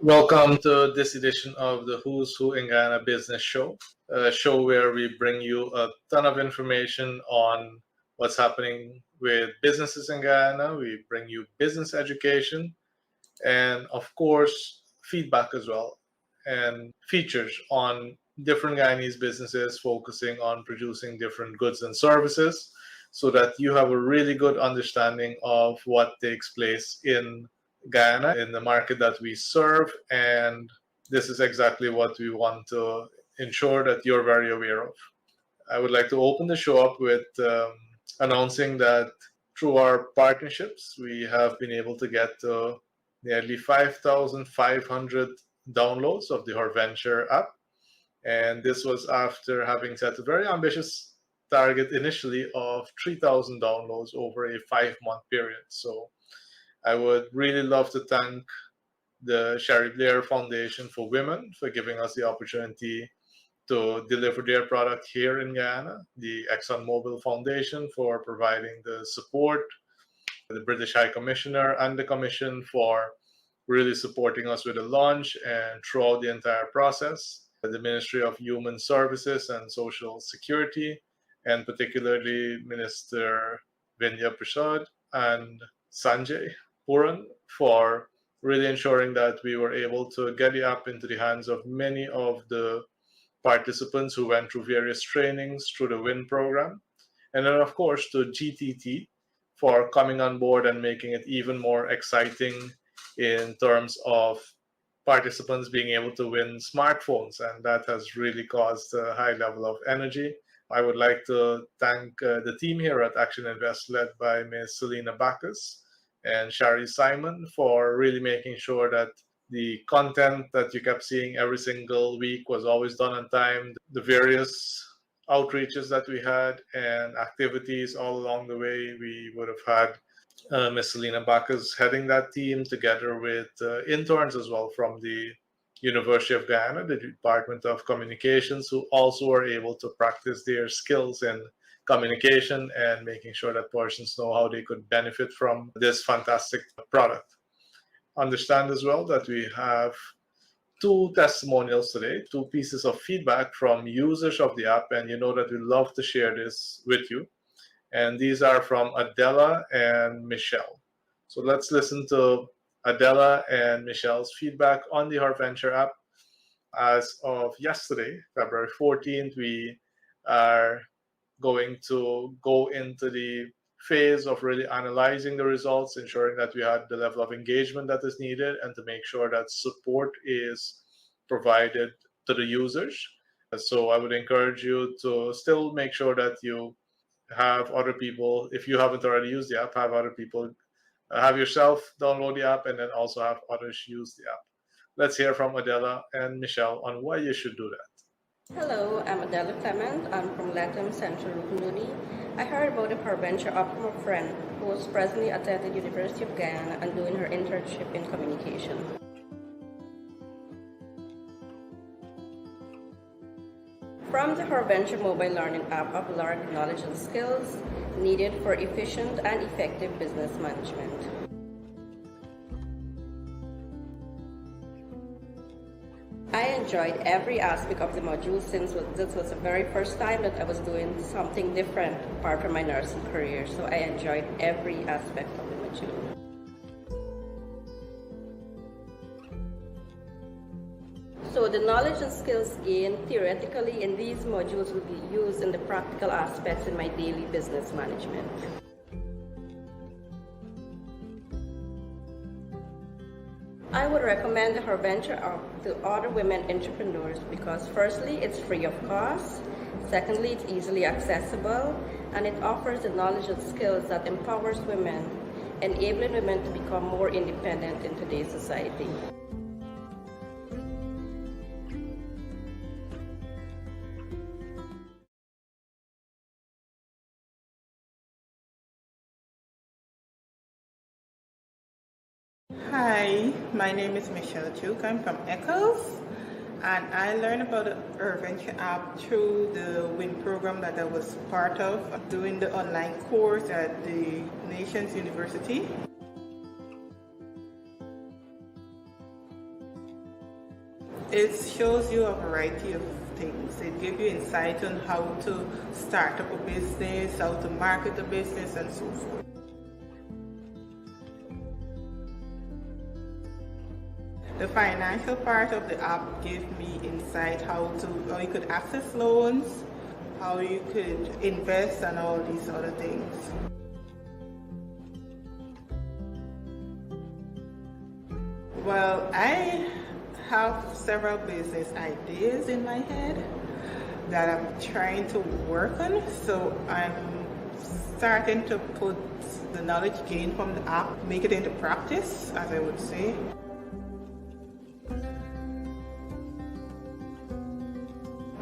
Welcome to this edition of the Who's Who in Guyana Business Show, a show where we bring you a ton of information on what's happening with businesses in Guyana. We bring you business education and, of course, feedback as well, and features on different Guyanese businesses focusing on producing different goods and services so that you have a really good understanding of what takes place in Guyana, in the market that we serve, and this is exactly what we want to ensure that you're very aware of. I would like to open the show up with announcing that through our partnerships, we have been able to get nearly 5,500 downloads of the HerVenture app, and this was after having set a very ambitious target initially of 3,000 downloads over a 5-month period. So I would really love to thank the Sherry Blair Foundation for Women for giving us the opportunity to deliver their product here in Guyana, the ExxonMobil Foundation for providing the support, the British High Commissioner and the Commission for really supporting us with the launch and throughout the entire process, the Ministry of Human Services and Social Security, and particularly Minister Vindhya Prasad and Sanjay Puran for really ensuring that we were able to get the app into the hands of many of the participants who went through various trainings through the WIN program. And then, of course, to GTT for coming on board and making it even more exciting in terms of participants being able to win smartphones. And that has really caused a high level of energy. I would like to thank the team here at ActionINVEST, led by Ms. Selena Bacchus and Shari Simon, for really making sure that the content that you kept seeing every single week was always done on time. The various outreaches that we had and activities all along the way, we would have had Ms. Selena Bacchus heading that team together with interns as well from the University of Guyana, the Department of Communications, who also were able to practice their skills in communication and making sure that persons know how they could benefit from this fantastic product. Understand as well that we have 2 testimonials today, 2 pieces of feedback from users of the app, and you know that we love to share this with you. And these are from Adela and Michelle. So let's listen to Adela and Michelle's feedback on the HerVenture app. As of yesterday, February 14th, we are going to go into the phase of really analyzing the results, ensuring that we had the level of engagement that is needed, and to make sure that support is provided to the users. So I would encourage you to still make sure that you have other people, if you haven't already used the app, have other people, have yourself download the app, and then also have others use the app. Let's hear from Adela and Michelle on why you should do that. Hello, I'm Adela Clement. I'm from Latin Central Rukunduni. I heard about the HerVenture app from a friend who was presently attending the University of Guyana and doing her internship in communication. From the HerVenture mobile learning app, I've learned knowledge and skills needed for efficient and effective business management. I enjoyed every aspect of the module since this was the very first time that I was doing something different apart from my nursing career, so I enjoyed every aspect of the module. So the knowledge and skills gained theoretically in these modules will be used in the practical aspects in my daily business management. I would recommend the HerVenture app to other women entrepreneurs because firstly, it's free of cost, secondly, it's easily accessible, and it offers the knowledge and skills that empowers women, enabling women to become more independent in today's society. Hi, my name is Michelle Duke. I'm from Echoes, and I learned about the HerVenture app through the WIN program that I was part of, doing the online course at the Nations University. It shows you a variety of things. It gives you insight on how to start up a business, how to market a business, and so forth. The financial part of the app gave me insight how you could access loans, how you could invest, and all these other things. Well, I have several business ideas in my head that I'm trying to work on, so I'm starting to put the knowledge gained from the app, make it into practice, as I would say.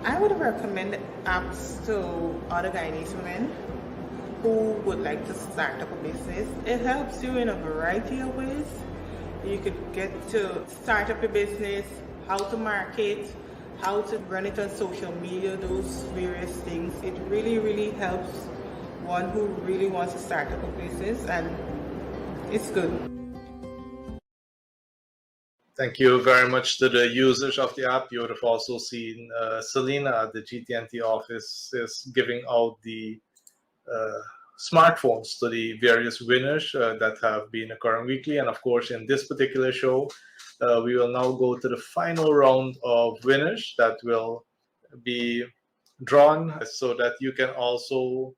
I would recommend apps to other Guyanese women who would like to start up a business. It helps you in a variety of ways. You could get to start up a business, how to market, how to run it on social media, those various things. It really, really helps one who really wants to start up a business, and it's good. Thank you very much to the users of the app. You would have also seen Selena at the GT&T office is giving out the smartphones to the various winners that have been occurring weekly. And of course, in this particular show, we will now go to the final round of winners that will be drawn so that you can also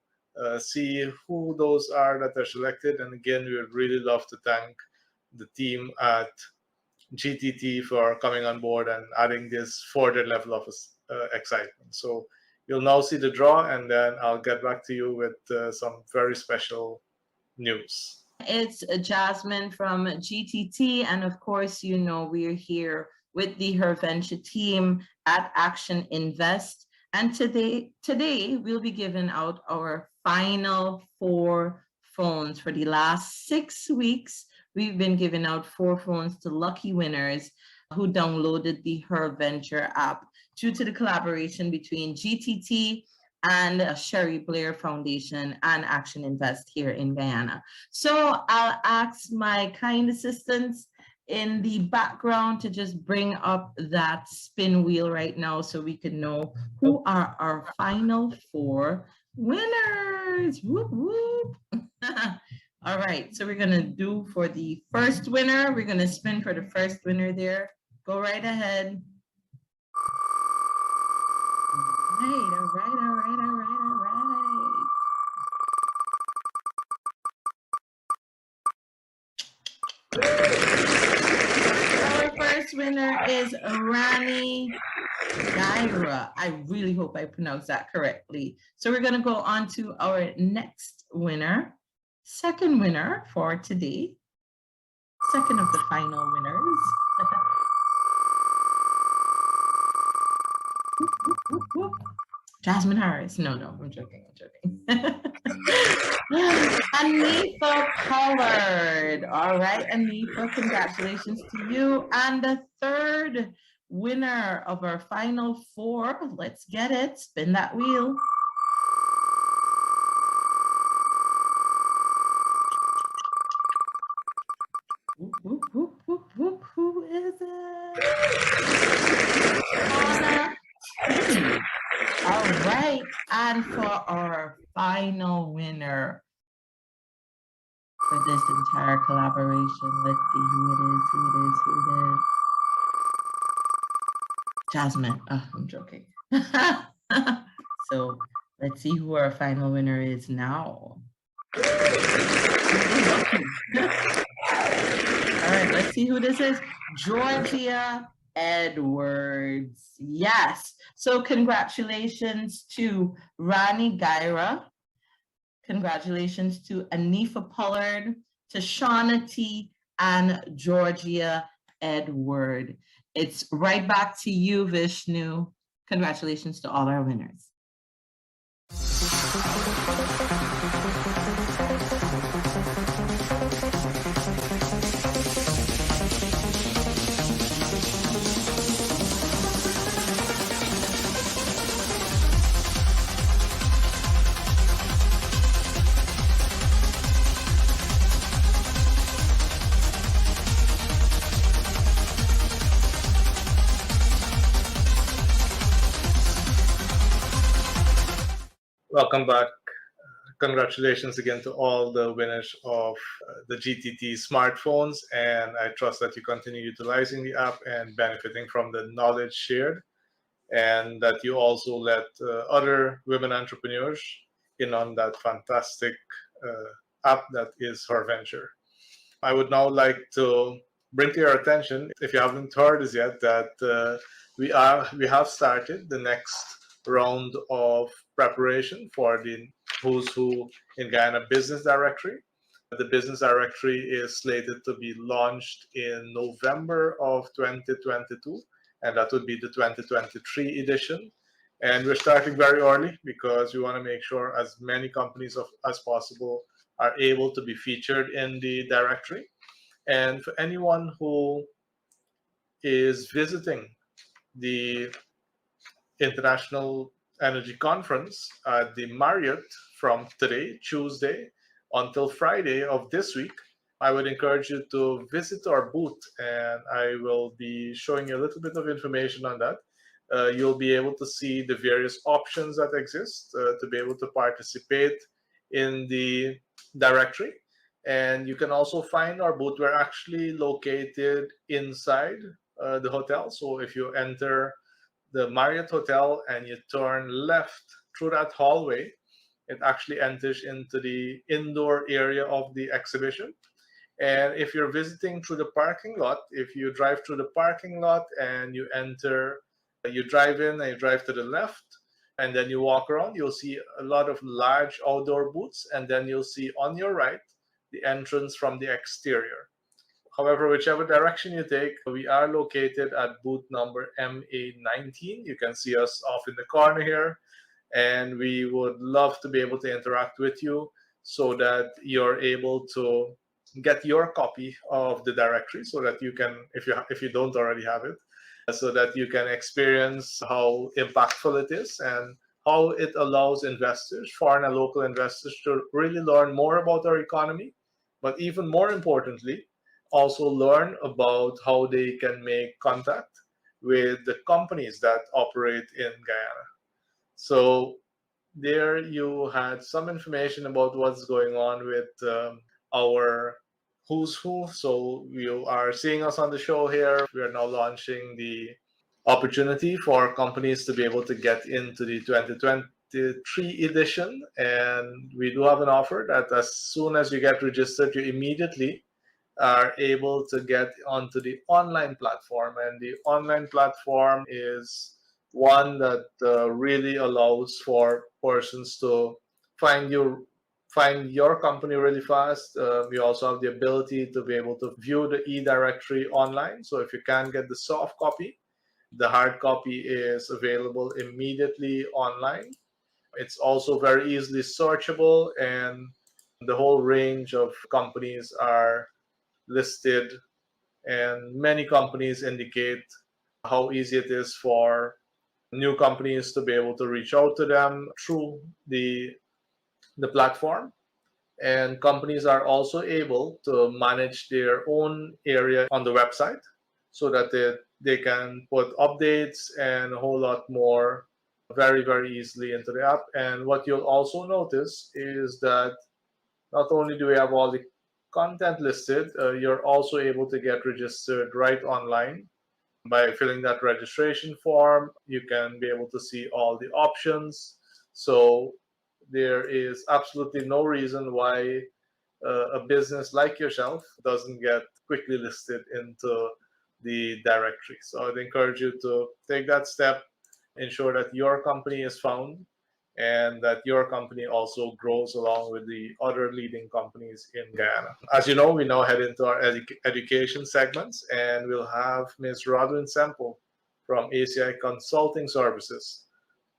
see who those are that are selected. And again, we would really love to thank the team at GTT for coming on board and adding this further level of excitement. So you'll now see the draw, and then I'll get back to you with some very special news. It's Jasmine from GTT, and of course, you know, we're here with the HerVenture team at ActionINVEST, and today we'll be giving out our final 4 phones. For the last 6 weeks, we've been giving out 4 phones to lucky winners who downloaded the HerVenture app due to the collaboration between GTT and Sherry Blair Foundation and ActionINVEST here in Guyana. So I'll ask my kind assistants in the background to just bring up that spin wheel right now so we can know who are our final 4 winners. Whoop, whoop. All right, so we're gonna do for the first winner, we're gonna spin for the first winner there. Go right ahead. All right. Our first winner is Rani Guyana. I really hope I pronounced that correctly. So we're gonna go on to our next winner. Second winner for today, second of the final winners. Jasmine Harris. No, I'm joking. Anifa Pollard. All right, Anifa, congratulations to you. And the third winner of our final 4. Let's get it. Spin that wheel. Who is it? All right, and for our final winner for this entire collaboration, let's see who it is. Jasmine. Oh, I'm joking. So let's see who our final winner is now. All right, let's see who this is. Georgia Edwards. Yes. So congratulations to Rani Guyana. Congratulations to Anifa Pollard, to Shauna T, and Georgia Edward. It's right back to you, Vishnu. Congratulations to all our winners. Welcome back. Congratulations again to all the winners of the GTT smartphones, and I trust that you continue utilizing the app and benefiting from the knowledge shared, and that you also let other women entrepreneurs in on that fantastic app that is HerVenture. I would now like to bring to your attention, if you haven't heard as yet, that we have started the next round of preparation for the Who's Who in Guyana Business Directory. The business directory is slated to be launched in November of 2022, and that would be the 2023 edition. And we're starting very early because we want to make sure as many companies as possible are able to be featured in the directory. And for anyone who is visiting the International Energy Conference at the Marriott from today, Tuesday, until Friday of this week, I would encourage you to visit our booth, and I will be showing you a little bit of information on that. You'll be able to see the various options that exist to be able to participate in the directory. And you can also find our booth. We're actually located inside the hotel. So if you enter the Marriott Hotel and you turn left through that hallway, it actually enters into the indoor area of the exhibition. And if you're visiting through the parking lot, if you drive through the parking lot and you enter, you drive in and you drive to the left, and then you walk around, you'll see a lot of large outdoor booths, and then you'll see on your right the entrance from the exterior. However, whichever direction you take, we are located at booth number MA19. You can see us off in the corner here, and we would love to be able to interact with you so that you're able to get your copy of the directory, so that you can, if you don't already have it, so that you can experience how impactful it is and how it allows investors, foreign and local investors, to really learn more about our economy, but even more importantly, also learn about how they can make contact with the companies that operate in Guyana. So there you had some information about what's going on with our Who's Who. So you are seeing us on the show here. We are now launching the opportunity for companies to be able to get into the 2023 edition. And we do have an offer that as soon as you get registered, you immediately are able to get onto the online platform. And the online platform is one that really allows for persons to find your company really fast. We also have the ability to be able to view the e-directory online. So if you can't get the soft copy, the hard copy is available immediately online. It's also very easily searchable, and the whole range of companies are listed, and many companies indicate how easy it is for new companies to be able to reach out to them through the platform. And companies are also able to manage their own area on the website so that they can put updates and a whole lot more very, very easily into the app. And what you'll also notice is that not only do we have all the content listed, you're also able to get registered right online by filling that registration form. You can be able to see all the options. So there is absolutely no reason why a business like yourself doesn't get quickly listed into the directory. So I'd encourage you to take that step, ensure that your company is found, and that your company also grows along with the other leading companies in Guyana. As you know, we now head into our education segments, and we'll have Ms. Rodlyn Semple from ACI Consulting Services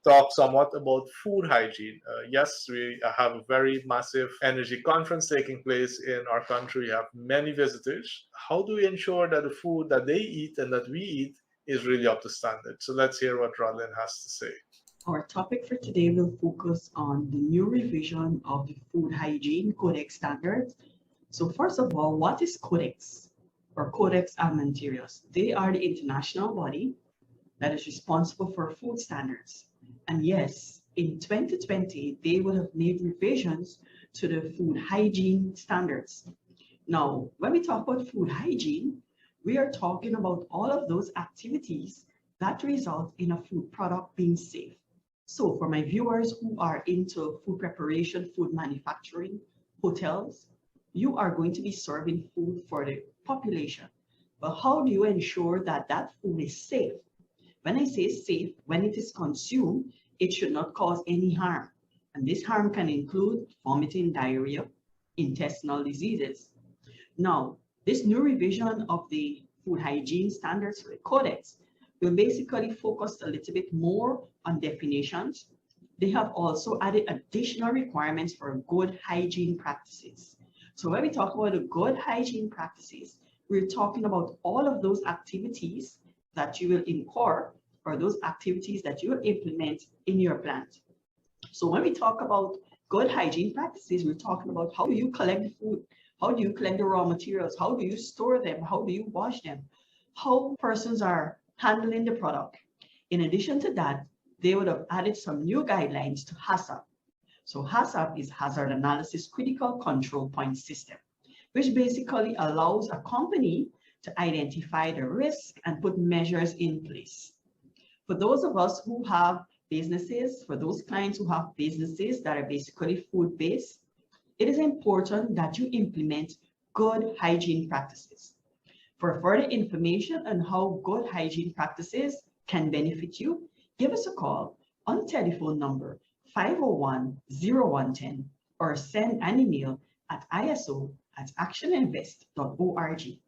talk somewhat about food hygiene. Yes, we have a very massive energy conference taking place in our country. We have many visitors. How do we ensure that the food that they eat and that we eat is really up to standard? So let's hear what Rodlyn has to say. Our topic for today will focus on the new revision of the food hygiene CODEX standards. So first of all, what is CODEX or Codex Alimentarius? They are the international body that is responsible for food standards. And yes, in 2020, they would have made revisions to the food hygiene standards. Now, when we talk about food hygiene, we are talking about all of those activities that result in a food product being safe. So for my viewers who are into food preparation, food manufacturing, hotels, you are going to be serving food for the population. But how do you ensure that that food is safe? When I say safe, when it is consumed, it should not cause any harm. And this harm can include vomiting, diarrhea, intestinal diseases. Now, this new revision of the food hygiene standards for the Codex will basically focus a little bit more on definitions. They have also added additional requirements for good hygiene practices. So when we talk about the good hygiene practices, we're talking about all of those activities that you will incur or those activities that you will implement in your plant. So when we talk about good hygiene practices, we're talking about how do you collect the food? How do you collect the raw materials? How do you store them? How do you wash them? How persons are handling the product. In addition to that, they would have added some new guidelines to HACCP. So HACCP is Hazard Analysis Critical Control Point System, which basically allows a company to identify the risk and put measures in place. For those of us who have businesses, for those clients who have businesses that are basically food-based, it is important that you implement good hygiene practices. For further information on how good hygiene practices can benefit you, give us a call on telephone number 501-0110 or send an email at iso@actioninvest.org.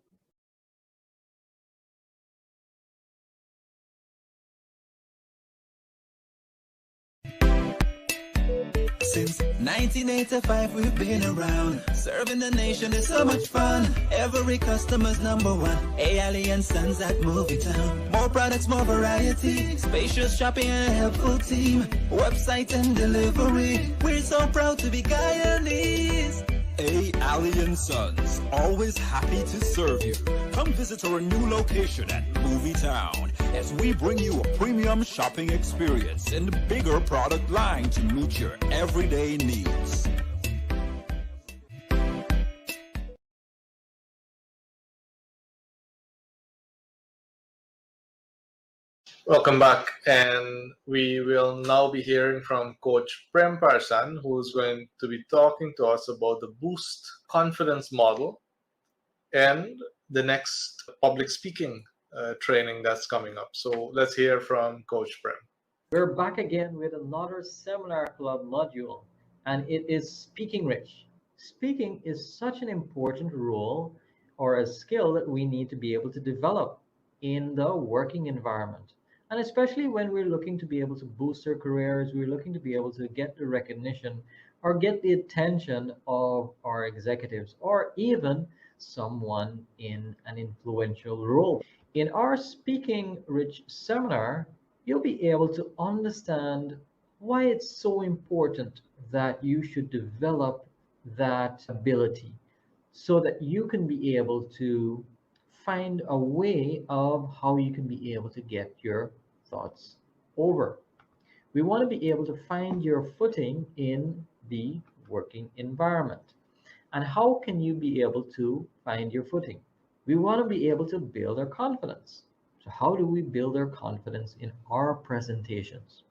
Since 1985 we've been around, serving the nation is so much fun. Every customer's number one. Ali and Sons at Movie Town. More products, more variety, spacious shopping and a helpful team. Website and delivery. We're so proud to be Guyanese. Ali and Sons, always happy to serve you. Come visit our new location at Movie Town as we bring you a premium shopping experience and a bigger product line to meet your everyday needs. Welcome back, and we will now be hearing from Coach Prem Parsan, who's going to be talking to us about the Boost Confidence Model and the next public speaking training that's coming up. So let's hear from Coach Prem. We're back again with another Seminar Club module, and it is Speaking Rich. Speaking is such an important role or a skill that we need to be able to develop in the working environment. And especially when we're looking to be able to boost our careers, we're looking to be able to get the recognition or get the attention of our executives or even someone in an influential role. In our Speaking Rich seminar, you'll be able to understand why it's so important that you should develop that ability so that you can be able to find a way of how you can be able to get your thoughts over. We want to be able to find your footing in the working environment. And how can you be able to find your footing? We want to be able to build our confidence. So how do we build our confidence in our presentations?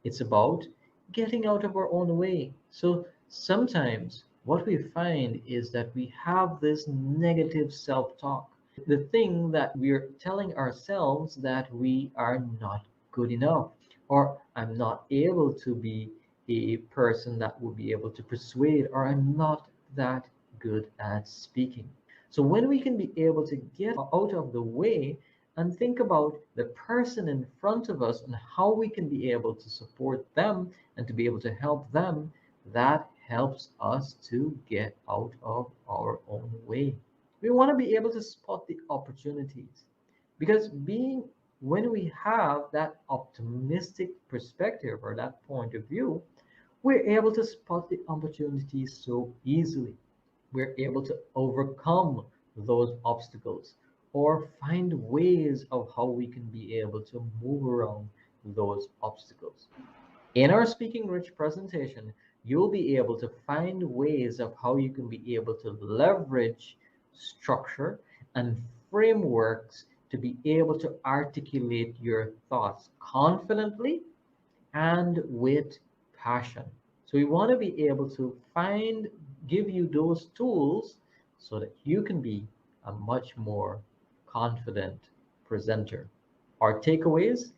It's about getting out of our own way. So sometimes what we find is that we have this negative self-talk. The thing that we're telling ourselves that we are not good enough, or I'm not able to be a person that will be able to persuade, or I'm not that good at speaking. So when we can be able to get out of the way and think about the person in front of us and how we can be able to support them and to be able to help them, that helps us to get out of our own way. We want to be able to spot the opportunities, because when we have that optimistic perspective or that point of view, we're able to spot the opportunities so easily. We're able to overcome those obstacles or find ways of how we can be able to move around those obstacles. In our Speaking Rich presentation, you'll be able to find ways of how you can be able to leverage structure and frameworks to be able to articulate your thoughts confidently and with passion. So we want to be able to give you those tools so that you can be a much more confident presenter. Our takeaways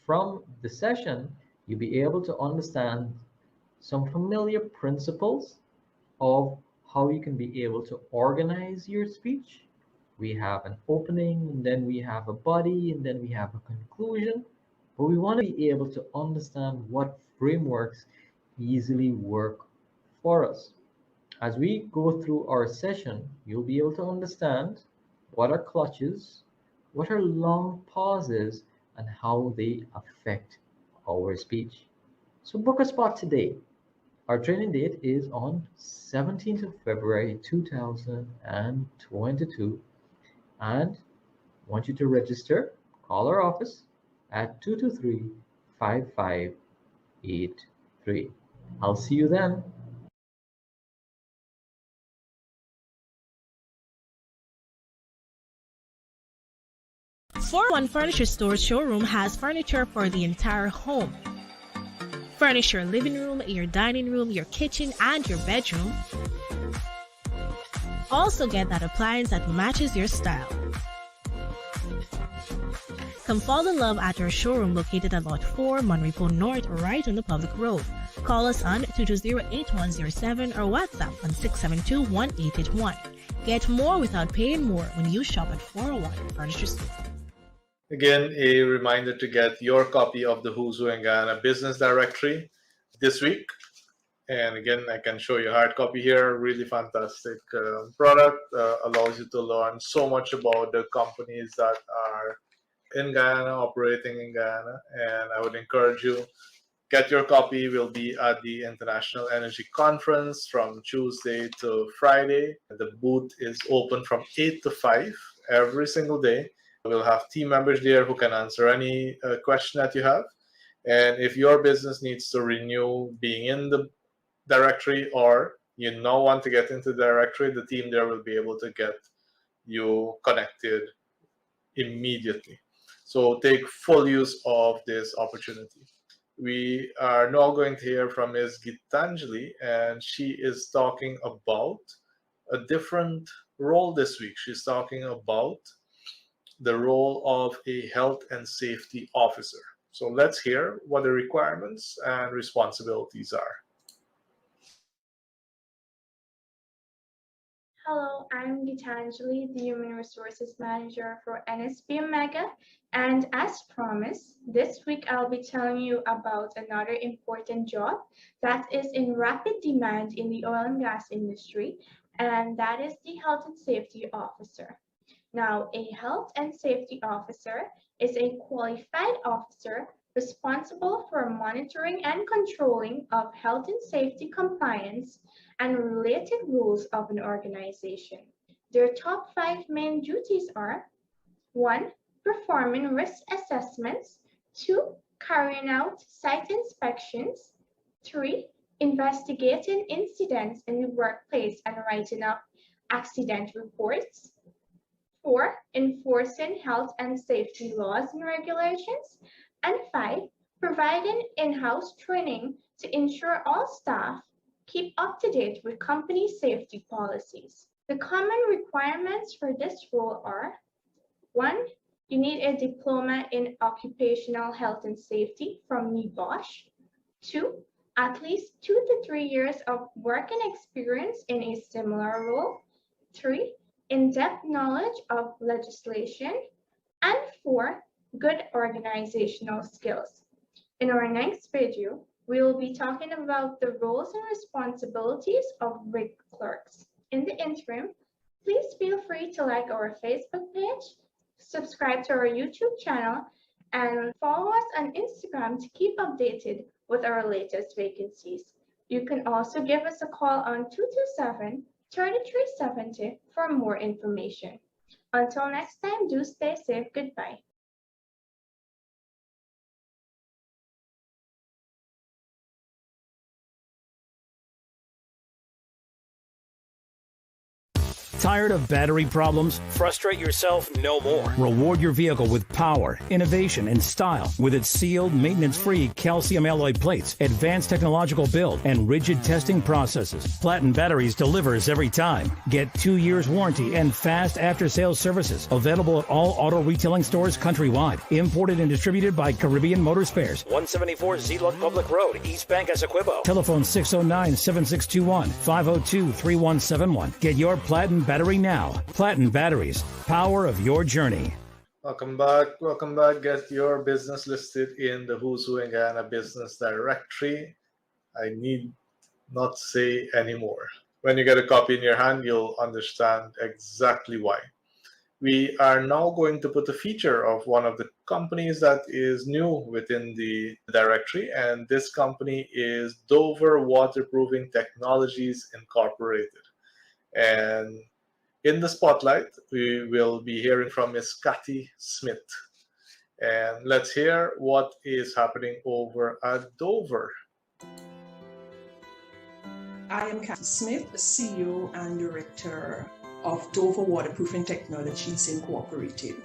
from the session, you'll be able to understand some familiar principles of how you can be able to organize your speech. We have an opening, and then we have a body, and then we have a conclusion. But we want to be able to understand what frameworks easily work for us. As we go through our session, you'll be able to understand what are clutches, what are long pauses, and how they affect our speech. So book a spot today. Our training date is on 17th of February 2022, and I want you to register. Call our office at 223-5583. I'll see you then. One Furniture Store's showroom has furniture for the entire home. Furnish your living room, your dining room, your kitchen, and your bedroom. Also get that appliance that matches your style. Come fall in love at our showroom located at Lot 4, Monrepo North, right on the public road. Call us on 220-8107 or WhatsApp on 672-1881. Get more without paying more when you shop at 401 Furniture Store. Again, a reminder to get your copy of the Who's Who in Guyana Business Directory this week. And again, I can show you a hard copy here. Really fantastic product. Allows you to learn so much about the companies that are in Guyana, operating in Guyana. And I would encourage you, get your copy. We'll be at the International Energy Conference from Tuesday to Friday. The booth is open from 8 to 5 every single day. We'll have team members there who can answer any question that you have. And if your business needs to renew being in the directory, or you now want to get into the directory, the team there will be able to get you connected immediately. So take full use of this opportunity. We are now going to hear from Ms. Gitanjali, and she is talking about a different role this week. She's talking about the role of a health and safety officer. So let's hear what the requirements and responsibilities are. Hello, I'm Gitanjali, the Human Resources Manager for NSP Omega, and as promised, this week I'll be telling you about another important job that is in rapid demand in the oil and gas industry, and that is the Health and Safety Officer. Now, a health and safety officer is a qualified officer responsible for monitoring and controlling of health and safety compliance and related rules of an organization. Their top 5 main duties are: 1. Performing risk assessments. 2. Carrying out site inspections. 3. Investigating incidents in the workplace and writing up accident reports. 4. Enforcing health and safety laws and regulations. And 5. Providing in-house training to ensure all staff keep up to date with company safety policies. The common requirements for this role are: 1. You need a diploma in occupational health and safety from NEBOSH. 2. At least 2 to 3 years of working experience in a similar role. 3. In-depth knowledge of legislation. And 4. Good organizational skills. In our next video, we will be talking about the roles and responsibilities of WIGB clerks. In the interim, please feel free to like our Facebook page, subscribe to our YouTube channel, and follow us on Instagram to keep updated with our latest vacancies. You can also give us a call on 227-3370 for more information. Until next time, do stay safe. Goodbye. Tired of battery problems? Frustrate yourself no more. Reward your vehicle with power, innovation, and style with its sealed, maintenance-free calcium alloy plates, advanced technological build, and rigid testing processes. Platinum Batteries delivers every time. Get 2 years warranty and fast after-sales services. Available at all auto retailing stores countrywide. Imported and distributed by Caribbean Motor Spares. 174 Zlug Public Road, East Bank, Essequibo. Telephone 609-7621, 502-3171. Get your Platinum Battery now. Platinum Batteries, power of your journey. Welcome back. Welcome back. Get your business listed in the Who's Who in Guyana Business Directory. I need not say anymore. When you get a copy in your hand, you'll understand exactly why. We are now going to put a feature of one of the companies that is new within the directory, and this company is Dover Waterproofing Technologies Incorporated. And in the spotlight, we will be hearing from Ms. Cathy Smith. And let's hear what is happening over at Dover. I am Cathy Smith, the CEO and Director of Dover Waterproofing Technologies Incorporated.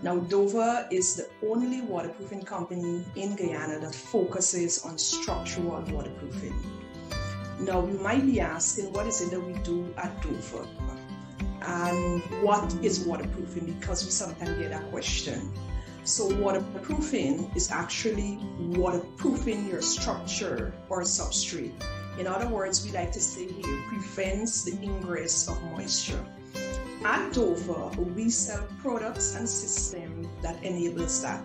Now, Dover is the only waterproofing company in Guyana that focuses on structural waterproofing. Now, you might be asking, what is it that we do at Dover? And what is waterproofing? Because we sometimes get that question. So waterproofing is actually waterproofing your structure or substrate. In other words, we like to say here, prevents the ingress of moisture. At Dover, we sell products and systems that enables that.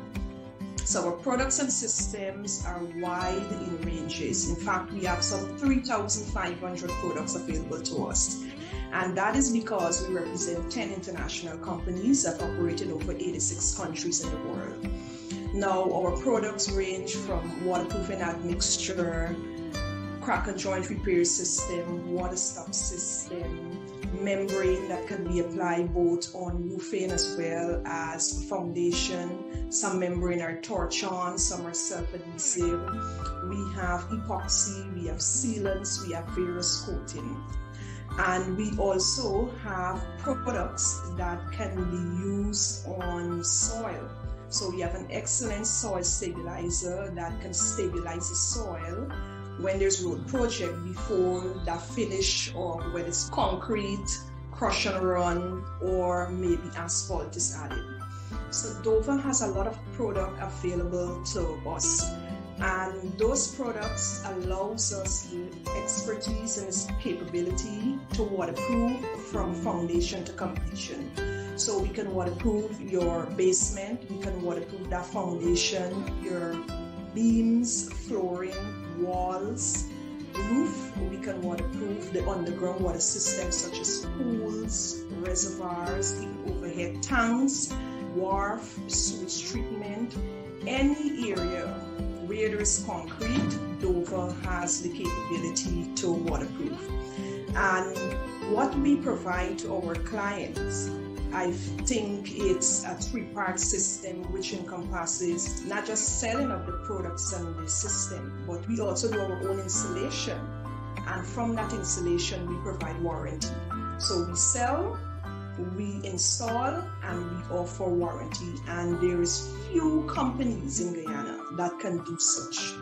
So our products and systems are wide in ranges. In fact, we have some 3,500 products available to us. And that is because we represent 10 international companies that operate in over 86 countries in the world. Now, our products range from waterproofing admixture, crack and joint repair system, water stop system, membrane that can be applied both on roofing as well as foundation. Some membrane are torch-on, some are self-adhesive. We have epoxy, we have sealants, we have various coatings. And we also have products that can be used on soil. So we have an excellent soil stabilizer that can stabilize the soil when there's road project before that finish, or whether it's concrete, crush and run, or maybe asphalt is added. So Dover has a lot of product available to us. And those products allows us the expertise and its capability to waterproof from foundation to completion. So we can waterproof your basement, we can waterproof that foundation, your beams, flooring, walls, roof. We can waterproof the underground water systems such as pools, reservoirs, overhead tanks, wharf, sewage treatment, any area where there is concrete. Dover has the capability to waterproof. And what we provide to our clients, I think it's a three-part system which encompasses not just selling of the products and the system, but we also do our own installation. And from that installation, we provide warranty. So we sell, we install, and we offer warranty. And there is few companies in Guyana that can do such.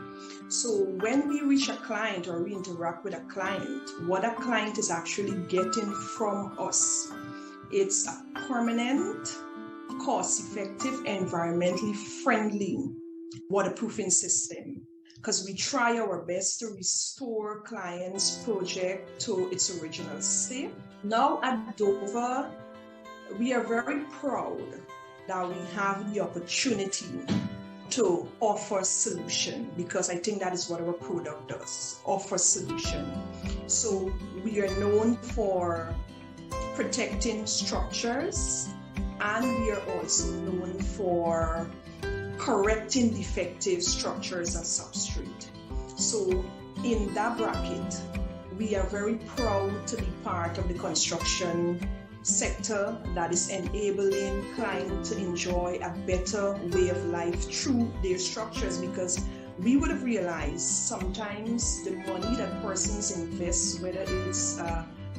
So when we reach a client or we interact with a client, what a client is actually getting from us, it's a permanent, cost-effective, environmentally friendly waterproofing system, because we try our best to restore clients' project to its original state. Now at Dover, we are very proud that we have the opportunity to offer solution, because I think that is what our product does, offer solution. So we are known for protecting structures, and we are also known for correcting defective structures and substrate. So in that bracket, we are very proud to be part of the construction sector that is enabling clients to enjoy a better way of life through their structures, because we would have realized sometimes the money that persons invest, whether it's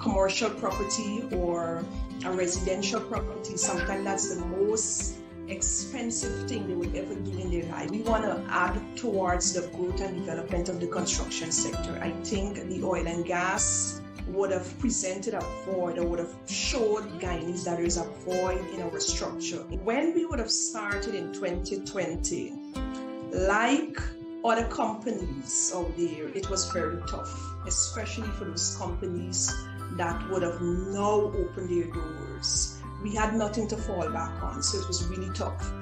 commercial property or a residential property, sometimes that's the most expensive thing they will ever do in their life. We want to add towards the growth and development of the construction sector. I think the oil and gas would have presented a void or would have showed Guyanese that there is a void in our structure. When we would have started in 2020, like other companies out there, it was very tough, especially for those companies that would have now opened their doors. We had nothing to fall back on, so it was really tough.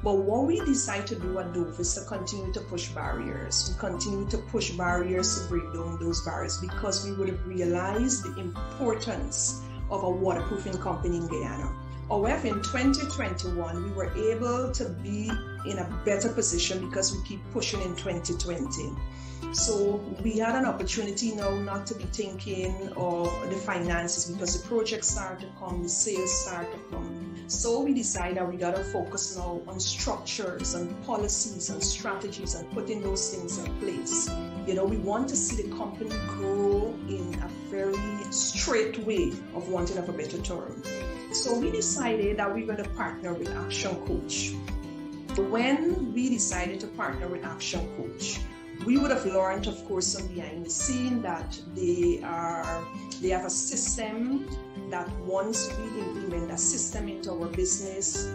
But what we decided to do at Dover is to continue to push barriers. We continue to push barriers to break down those barriers because we would have realized the importance of a waterproofing company in Guyana. However, in 2021, we were able to be in a better position because we keep pushing in 2020. So we had an opportunity now not to be thinking of the finances because the projects start to come, the sales start to come. So we decided that we got to focus now on structures and policies and strategies and putting those things in place. You know, we want to see the company grow in a very straight way, of wanting of a better term. So we decided that we're going to partner with ActionCOACH. When we decided to partner with ActionCOACH, we would have learned, of course, from behind the scene that they have a system that once we implement a system into our business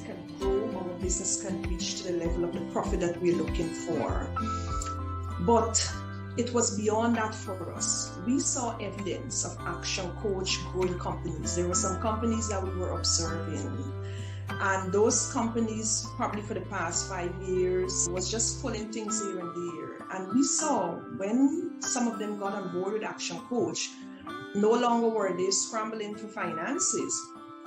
can grow, our business can reach to the level of the profit that we're looking for. But it was beyond that for us. We saw evidence of ActionCOACH growing companies. There were some companies that we were observing. And those companies, probably for the past 5 years, was just pulling things here and there. And we saw when some of them got on board with ActionCOACH, no longer were they scrambling for finances.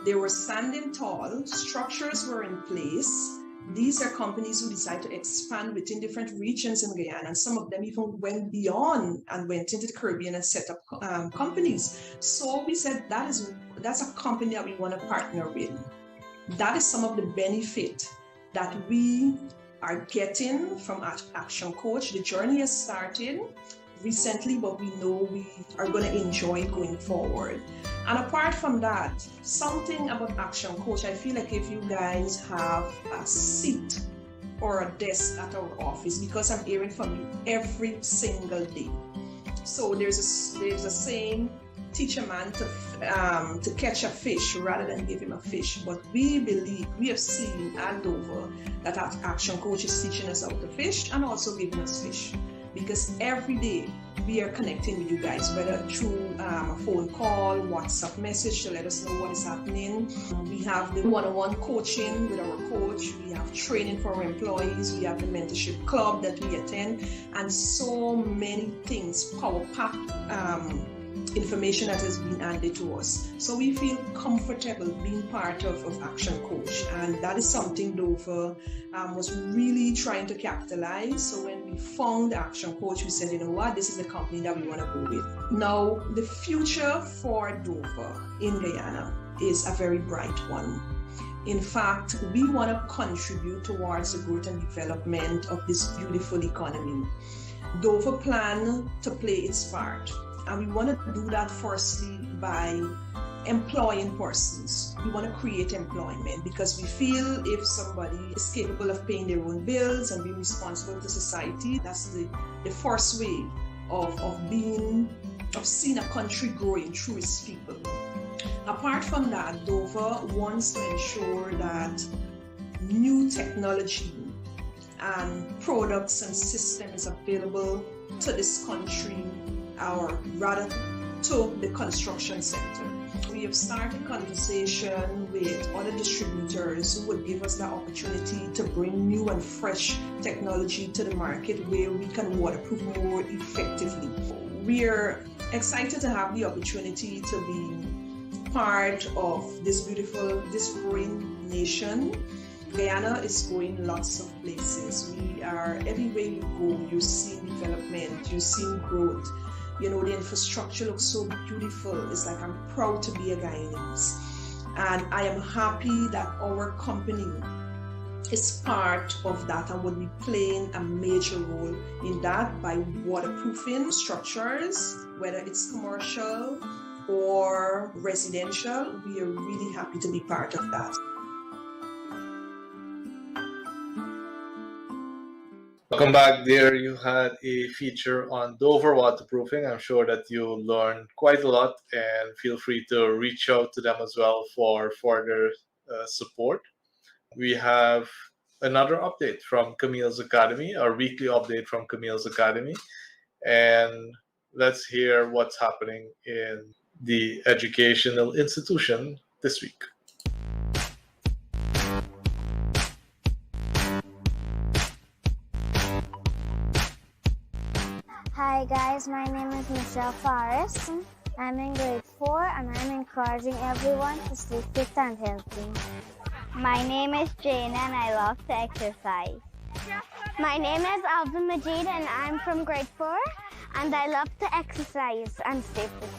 They were standing tall, structures were in place. These are companies who decide to expand within different regions in Guyana, and some of them even went beyond and went into the Caribbean and set up companies. So we said that's a company that we want to partner with. That is some of the benefit that we are getting from ActionCOACH. The journey has started recently, but we know we are going to enjoy it going forward. And apart from that, something about ActionCOACH, I feel like if you guys have a seat or a desk at our office, because I'm hearing from you every single day. So there's a saying, teach a man to catch a fish rather than give him a fish. But we believe, we have seen at Dover that ActionCOACH is teaching us how to fish and also giving us fish. Because every day we are connecting with you guys, whether through a phone call, WhatsApp message to let us know what is happening. We have the one-on-one coaching with our coach. We have training for our employees. We have the mentorship club that we attend, and so many things, power-packed information that has been handed to us. So we feel comfortable being part of ActionCOACH, and that is something Dover was really trying to capitalize. So when we found ActionCOACH, we said, you know what, this is the company that we want to go with. Now, the future for Dover in Guyana is a very bright one. In fact, we want to contribute towards the growth and development of this beautiful economy. Dover plans to play its part. And we want to do that firstly by employing persons. We want to create employment because we feel if somebody is capable of paying their own bills and being responsible to society, that's the first way of seeing a country growing through its people. Apart from that, Dover wants to ensure that new technology and products and systems available to this country, or rather to the construction sector. We have started conversation with other distributors who would give us the opportunity to bring new and fresh technology to the market where we can waterproof more effectively. We're excited to have the opportunity to be part of this growing nation. Guyana is going lots of places. We are, everywhere you go, you're seeing development, you're seeing growth. You know, the infrastructure looks so beautiful. It's like I'm proud to be a Guyanese. And I am happy that our company is part of that and will be playing a major role in that by waterproofing structures, whether it's commercial or residential. We are really happy to be part of that. Welcome back. There you had a feature on Dover waterproofing. I'm sure that you learned quite a lot, and feel free to reach out to them as well for further support. We have another update from Camille's Academy, our weekly update from Camille's Academy. And let's hear what's happening in the educational institution this week. Hi guys, my name is Michelle Forrest. I'm in grade 4 and I'm encouraging everyone to stay fit and healthy. My name is Jane and I love to exercise. My name is Alvin Majid and I'm from grade 4 and I love to exercise and stay fit.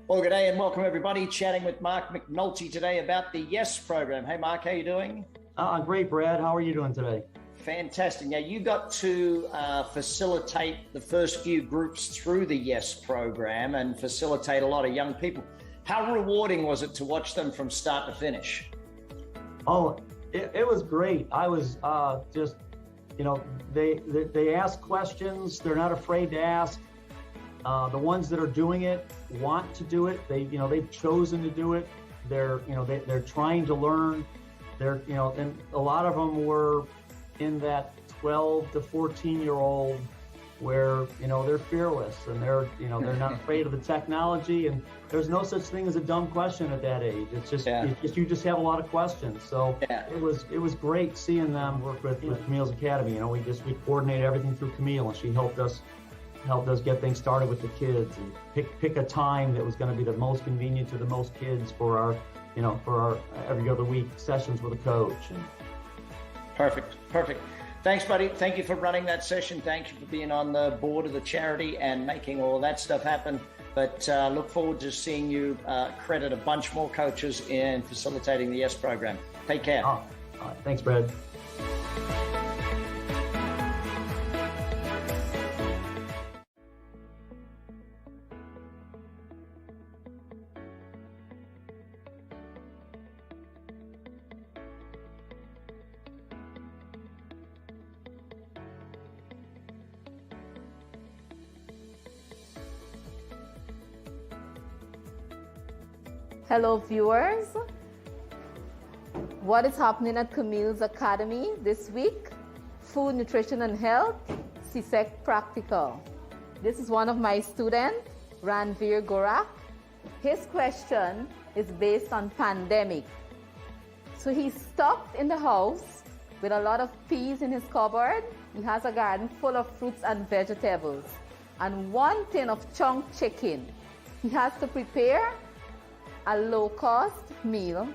Well, good day and welcome everybody. Chatting with Mark McNulty today about the YES program. Hey, Mark, how you doing? Great, Brad. How are you doing today? Fantastic. Now, you got to facilitate the first few groups through the YES program and facilitate a lot of young people. How rewarding was it to watch them from start to finish? Oh, it was great. I was just, you know, they ask questions. They're not afraid to ask. The ones that are doing it want to do it. They've chosen to do it. They're trying to learn. And a lot of them were in that 12 to 14-year-old where, they're fearless and they're not afraid of the technology, and there's no such thing as a dumb question at that age. It's just, you just have a lot of questions. So it was great seeing them work with Camille's Academy. We coordinated everything through Camille, and she helped us get things started with the kids and pick a time that was going to be the most convenient to the most kids for our every other week sessions with a coach. Perfect. Thanks, buddy. Thank you for running that session. Thank you for being on the board of the charity and making all of that stuff happen. But look forward to seeing you credit a bunch more coaches in facilitating the YES program. Take care. All right. Thanks, Brad. Hello viewers, what is happening at Camille's Academy this week? Food, Nutrition and Health, CSEC Practical. This is one of my students, Ranveer Gorak. His question is based on pandemic. So he's stuck in the house with a lot of peas in his cupboard. He has a garden full of fruits and vegetables and 1 tin of chunk chicken. He has to prepare a low-cost meal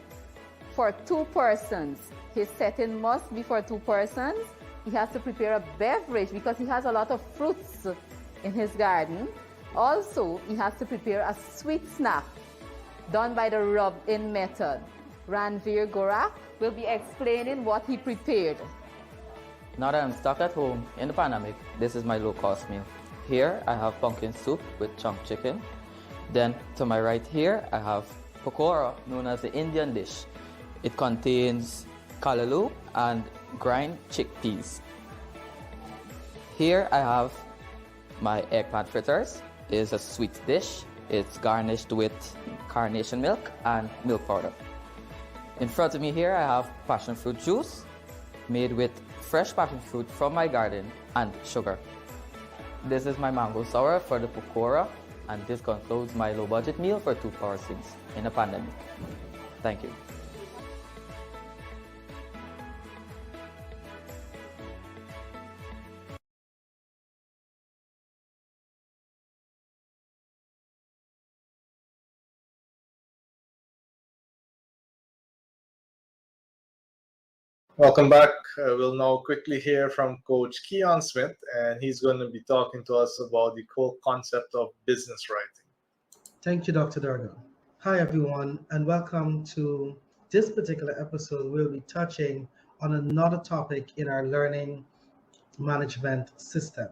for 2 persons. His setting must be for 2 persons. He has to prepare a beverage because he has a lot of fruits in his garden. Also, he has to prepare a sweet snack done by the rub-in method. Ranveer Gorak will be explaining what he prepared. Now that I'm stuck at home in the pandemic, this is my low-cost meal. Here I have pumpkin soup with chunk chicken. Then to my right here, I have pakora, known as the Indian dish. It contains kalaloo and grind chickpeas. Here I have my eggplant fritters. It is a sweet dish. It's garnished with carnation milk and milk powder. In front of me here, I have passion fruit juice made with fresh passion fruit from my garden and sugar. This is my mango sour for the pakora, and this concludes my low budget meal for 2 persons in a pandemic. Thank you. Welcome back. We'll now quickly hear from Coach Keon Smith, and he's going to be talking to us about the whole concept of business writing. Thank you, Dr. Doerga. Hi, everyone, and welcome to this particular episode. We'll be touching on another topic in our learning management system.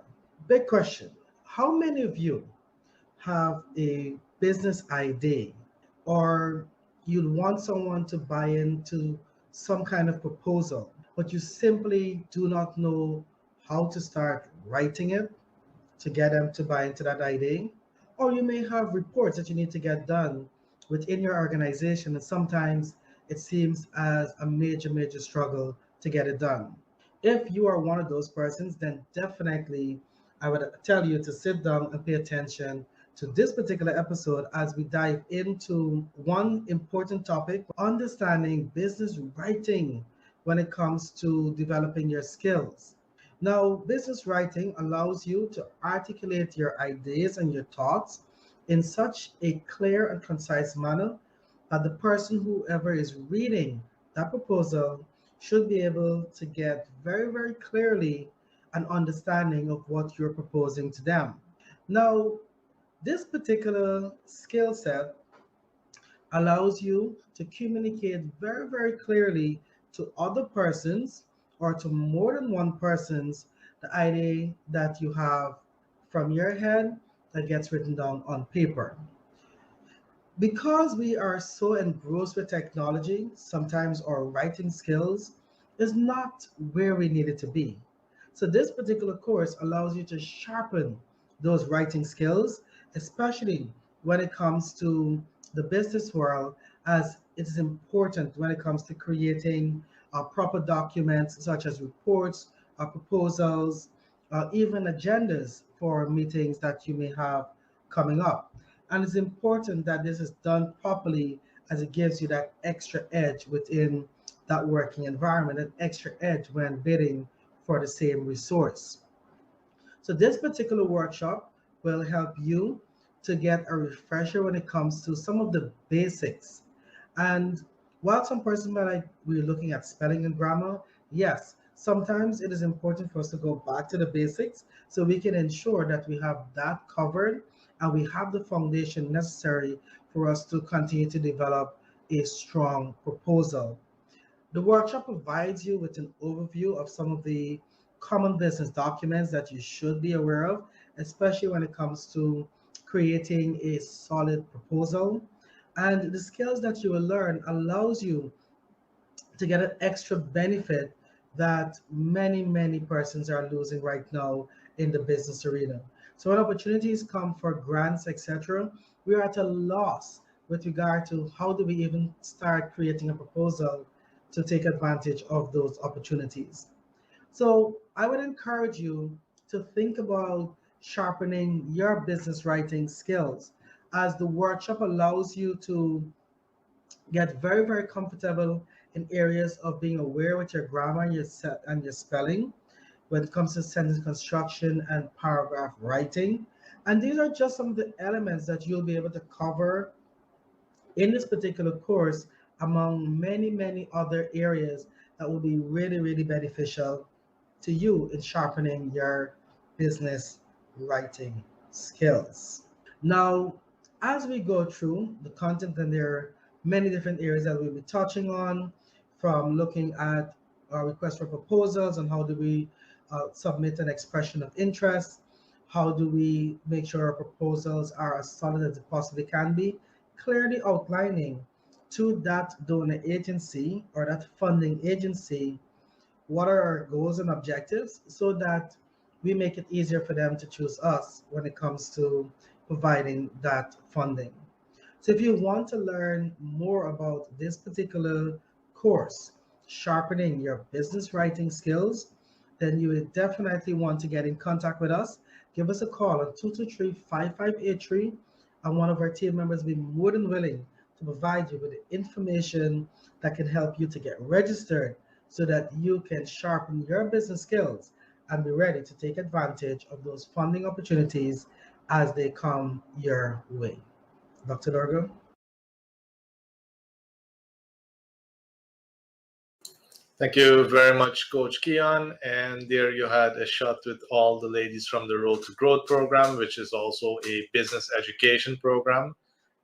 Big question. How many of you have a business idea, or you'd want someone to buy into some kind of proposal, but you simply do not know how to start writing it to get them to buy into that idea? Or you may have reports that you need to get done within your organization, and sometimes it seems as a major struggle to get it done. If you are one of those persons, then definitely I would tell you to sit down and pay attention to this particular episode as we dive into one important topic: understanding business writing when it comes to developing your skills. Now, business writing allows you to articulate your ideas and your thoughts in such a clear and concise manner that the person, whoever is reading that proposal, should be able to get very clearly an understanding of what you're proposing to them. Now, this particular skill set allows you to communicate very clearly to other persons or to more than one persons the idea that you have from your head that gets written down on paper. Because we are so engrossed with technology, sometimes our writing skills is not where we need it to be. So this particular course allows you to sharpen those writing skills, especially when it comes to the business world, as it is important when it comes to creating proper documents such as reports, proposals, even agendas for meetings that you may have coming up. And it's important that this is done properly, as it gives you that extra edge within that working environment, an extra edge when bidding for the same resource. So this particular workshop will help you to get a refresher when it comes to some of the basics. And while some persons might like we're looking at spelling and grammar, yes, sometimes it is important for us to go back to the basics so we can ensure that we have that covered and we have the foundation necessary for us to continue to develop a strong proposal. The workshop provides you with an overview of some of the common business documents that you should be aware of, especially when it comes to creating a solid proposal. And the skills that you will learn allows you to get an extra benefit that many persons are losing right now in the business arena. So when opportunities come for grants, etc., we are at a loss with regard to how do we even start creating a proposal to take advantage of those opportunities. So I would encourage you to think about sharpening your business writing skills, as the workshop allows you to get very, very comfortable in areas of being aware with your grammar and your spelling when it comes to sentence construction and paragraph writing. And these are just some of the elements that you'll be able to cover in this particular course, among many, many other areas that will be really, really beneficial to you in sharpening your business writing skills. Now, as we go through the content, and there are many different areas that we'll be touching on, from looking at our request for proposals and how do we submit an expression of interest, how do we make sure our proposals are as solid as they possibly can be, clearly outlining to that donor agency or that funding agency what are our goals and objectives, so that we make it easier for them to choose us when it comes to providing that funding. So if you want to learn more about this particular course, sharpening your business writing skills, then you would definitely want to get in contact with us. Give us a call at 223-5583, and one of our team members will be more than willing to provide you with the information that can help you to get registered, so that you can sharpen your business skills and be ready to take advantage of those funding opportunities as they come your way. Dr. Doerga? Thank you very much, Coach Keon. And there you had a shot with all the ladies from the Road to Growth program, which is also a business education program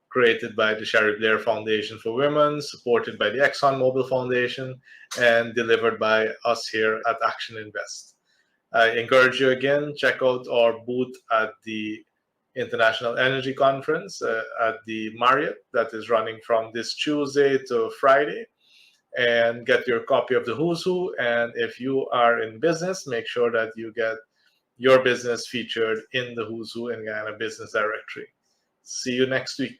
created by the Sherry Blair Foundation for Women, supported by the ExxonMobil Foundation, and delivered by us here at ActionINVEST. I encourage you again, check out our booth at the International Energy Conference at the Marriott that is running from this Tuesday to Friday, and get your copy of the Who's Who. And if you are in business, make sure that you get your business featured in the Who's Who in Guyana Business Directory. See you next week.